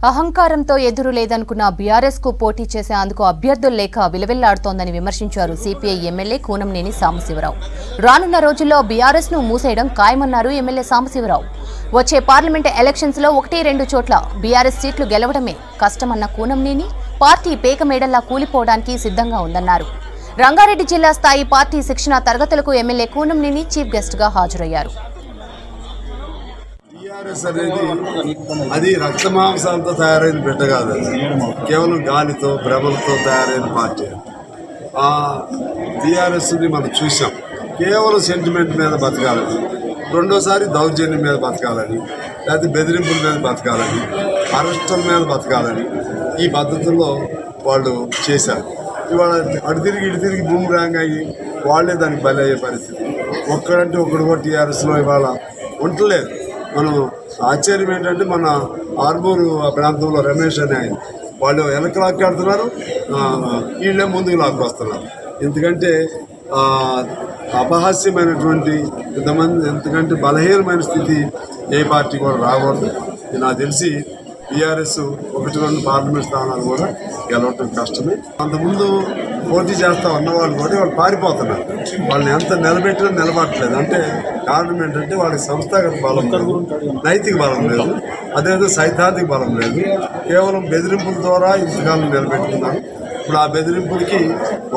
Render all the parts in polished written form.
అహంకారంతో ఎదురు లేదనుకున్న బీఆర్ఎస్ కు పోటీ చేసేందుకు అభ్యర్థులు లేక విలవిల్లాడుతోందని విమర్శించారు సిపిఐ ఎమ్మెల్యే కూనంనేని సాంబశివరావు. రానున్న రోజుల్లో బీఆర్ఎస్ ను మూసేయడం ఖాయమన్నారు ఎమ్మెల్యే సాంబశివరావు. వచ్చే పార్లమెంట్ ఎలక్షన్స్ లో 1-2 చోట్ల బీఆర్ఎస్ సీట్లు గెలవడమే కష్టమన్న కూనంనేని పార్టీ పేకమేడల్లా కూలిపోవడానికి సిద్ధంగా ఉందన్నారు. రంగారెడ్డి జిల్లా స్థాయి పార్టీ శిక్షణ తరగతులకు ఎమ్మెల్యే కూనంనేని చీఫ్ గెస్ట్ గా హాజరయ్యారు. టీఆర్ఎస్ అనేది అది రక్తమాంసాలతో తయారైన బిడ్డ కాదు, కేవలం గాలితో భ్రమలతో తయారైన పార్టీ. ఆ టీఆర్ఎస్ని మనం చూసాం, కేవలం సెంటిమెంట్ మీద బతకాలని, రెండోసారి దౌర్జన్యం మీద బతకాలని, లేకపోతే బెదిరింపుల మీద బతకాలని, అరెస్టుల మీద బతకాలని ఈ పద్ధతుల్లో వాళ్ళు చేశారు. ఇవాళ అటు తిరిగి బూమ్రాంగ్ అయ్యి వాళ్ళే దానికి బలి అయ్యే పరిస్థితి. ఒక్కడంటే ఒకడు కూడా టీఆర్ఎస్లో ఇవాళ ఉండలేదు. మనం ఆశ్చర్యం ఏంటంటే మన ఆర్మూరు ప్రాంతంలో రమేష్ అనే ఆయన వాళ్ళు వెనక లాక్కాడుతున్నారు, వీళ్ళే ముందుకు లాక్కొస్తున్నారు. ఎందుకంటే అపహాస్యమైనటువంటి ఇంతమంది ఎంతకంటే బలహీనమైన స్థితి ఏ పార్టీ కూడా రాకూడదు. నాకు తెలిసి టీఆర్ఎస్ 1-2 పార్లమెంట్ స్థానాలు కూడా గెలవటం కష్టమే. అంతకుముందు పోటీ చేస్తా ఉన్నవాళ్ళు కూడా వాళ్ళు పారిపోతున్నారు. వాళ్ళని ఎంత నిలబెట్టినా నిలబడట్లేదు. అంటే కారణం ఏంటంటే వాళ్ళకి సంస్థాగత బలం లేదు, నైతిక బలం లేదు, అదేవిధంగా సైద్ధాంతిక బలం లేదు. కేవలం బెదిరింపుల ద్వారా ఇంతకాలం నిలబెట్టుకున్నారు. ఇప్పుడు ఆ బెదిరింపులకి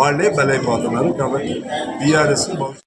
వాళ్ళే బలైపోతున్నారు. కాబట్టి టీఆర్ఎస్